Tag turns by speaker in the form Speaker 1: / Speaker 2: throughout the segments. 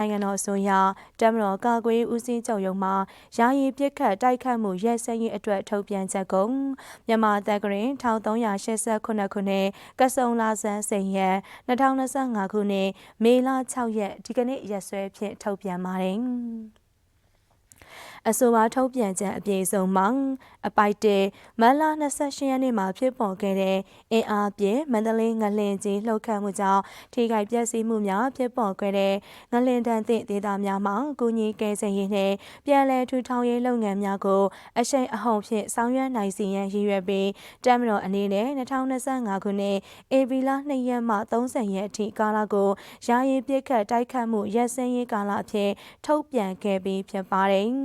Speaker 1: နိုင်ငံတော်အစိုးရတပ်မတော်ကာကွယ်ရေးဦးစီးချုပ်ရုံးမှယာယီပစ်ခတ်တိုက်ခတ်မှုရဲစဲရေးအတွက်ထုတ်ပြန်ချက်ကိုမြန်မာတပ်ကရင်1389ခုနှစ်ကစုံလာဆန်းစိန်ရက်2025ခုနှစ်မေလ6ရက်ဒီကနေ့ရက်စွဲဖြင့်ထုတ်ပြန်ပါတယ်။အဆိုပါထုတ်ပြန်ချက်အပြည့်အစုံမှာအပိုက်1မတ်လ28ရက်နေ့မှာဖြစ်ပေါ်ခဲ့တဲ့အင်အားပြင်းမန္တလေးငလင်ကြီးလှုပ်ခတ်မှုကြောင့်ထိခိုက်ပျက်စီးမှုများဖြစ်ပေါ်ခဲ့တဲ့ငလင်တန်းသည့်ဒေသများမှာကုညီကယ်ဆယ်ရေးနှင့်ပြန်လည်ထူထောင်ရေးလုပ်ငန်းများကိုအရှိန်အဟုန်ဖြင့်ဆောင်ရွက်နိုင်စေရန်ရည်ရွယ်ပြီးတပ်မတော်အနေနဲ့2025ခုနှစ်ဧပြီလ2ရက်မှ30ရက်အထိကာလကိုယာယီပစ်ခတ်တိုက်ခတ်မှုရပ်စဲရေးကာလအဖြစ်ထုတ်ပြန်ခဲ့ပြီးဖြစ်ပါတယ်။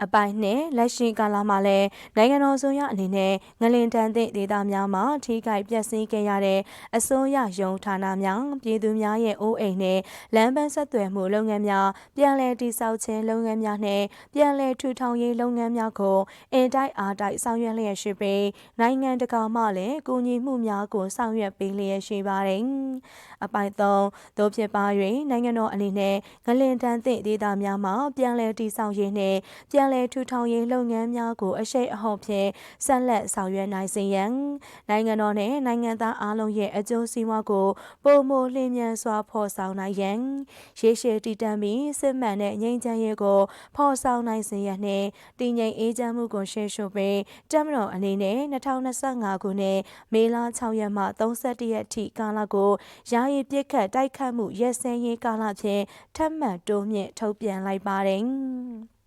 Speaker 1: အပိုင်းနဲ့လက်ရှိကာလမှာလည်းနိုင်ငံတော်အစိုးရအနေနဲ့ငလင်တန်းသည့်ဒေသများမှာထိခိုက်ပျက်စီးခဲ့ရတဲ့အစိုးရရုံးဌာနများပြည်သူများရဲ့အိုးအိမ်နဲ့လမ်းပန်းဆက်သွယ်မှုလုပ်ငန်းများပြန်လည်တည်ဆောက်ခြင်းလုပ်ငန်းများနဲ့ပြန်လည်ထူထောင်ရေးလုပ်ငန်းများကိုအင်တိုက်အားတိုက်ဆောင်ရွက်လျက်ရှိပြီးနိုင်ငံတကာမှလည်းကူညီမှုများကိုဆောင်ရွက်ပေးလျက်ရှိပါတယ်။အပိုင်း3သို့ဖြစ်ပါ၍နိုင်ငံတော်အနေနဲ့ငလင်တန်းသည့်ဒေသများမှာပြန်လည်တည်ဆောက်ရေးနှင့်ပြန်လည်ထူထောင်ရေးလုပ်ငန်းများကိုအရှိန်အဟုန်ဖြင့်ဆက်လက်ဆောင်ရွက်နိုင်စေရန်နိုင်ငံတော်နှင့်နိုင်ငံသားအားလုံးရဲ့အကျိုးစီးပွားကိုပိုမိုလျင်မြန်စွာဖော်ဆောင်နိုင်ရန်ရေရှည်တည်တံ့ပြီးစစ်မှန်တဲ့ငြိမ်းချမ်းရေးကိုဖော်ဆောင်နိုင်စေရန်နှင့်တည်ငြိမ်အေးချမ်းမှုကိုရှေ့ရှုပြီးတပ်မတော်အနေနဲ့2025ခုနှစ်မေလ6ရက်မှ31ရက်ထိကာလကိုယာယီပစ်ခတ်တိုက်ခတ်မှုရပ်စဲရေးကာလဖြင့်ထပ်မံတိုးမြင့်ထုတ်ပြန်လိုက်ပါတယ်။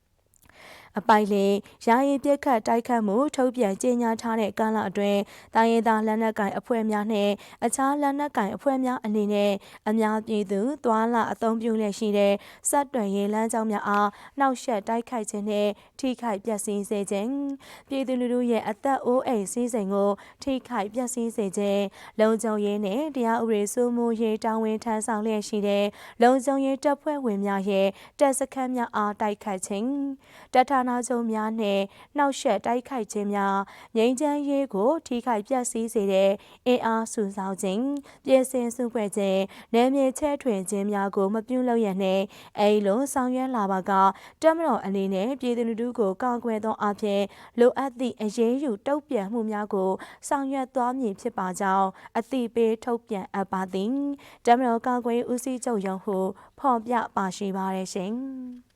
Speaker 1: အပိုင်လေးယာယီပစ်ခတ်တိုက်ခတ်မှုထုတ်ပြန်ကြေညာထားတဲ့ကာလအတွင်းတိုင်းရင်းသားလက်နက်ကိုင်အဖွဲ့များနှင့်အခြားလက်နက်ကိုင်အဖွဲ့များအနေနဲ့အများပြည်သူသွာလာအသုံးပြုလျက်ရှိတဲ့စက်တွယ်ရေးလမ်းကြောင်းများအားနှောက်ယှက်တိုက်ခိုက်ခြင်းနှင့်ထိခိုက်ပျက်စီးစေခြင်းပြည်သူလူထုရဲ့အသက်အိုးအိမ်စည်းစိမ်ကိုထိခိုက်ပျက်စီးစေခြင်းလုံခြုံရေးနှင့်တရားဥပဒေစိုးမိုးရေးတာဝန်ထမ်းဆောင်လျက်ရှိတဲ့လုံခြုံရေးတပ်ဖွဲ့ဝင်များရဲ့တပ်စခန်းများအားတိုက်ခိုက်ခြင်းတပ်ဌာနချုပ်များနှင့်နှောက်ယှက်တိုက်ခိုက်ခြင်းများငြိမ်းချမ်းရေးကိုထိခိုက်ပျက်စီးစေတဲ့အင်အားစုဆောင်းခြင်းပြင်ဆင်စုဖွဲ့ခြင်းနယ်မြေချဲ့ထွင်ခြင်းများကိုမပြုလုပ်ရနှင့်အဲဒီလိုဆောင်ရွက်လာပါကတပ်မတော်အနေနဲ့ပြည်သူလူထုကိုကာကွယ်သောအဖြစ်လိုအပ်သည့်အရေးယူတုံ့ပြန်မှုများကိုဆောင်ရွက်သွားမည်ဖြစ်ပါကြောင်းအသိပေးထုတ်ပြန်အပ်ပါသည်တပ်မတော်ကာကွယ်ရေးဦးစီးချုပ်ရုံးဟုဖော်ပြပါရှိပါရရှင်။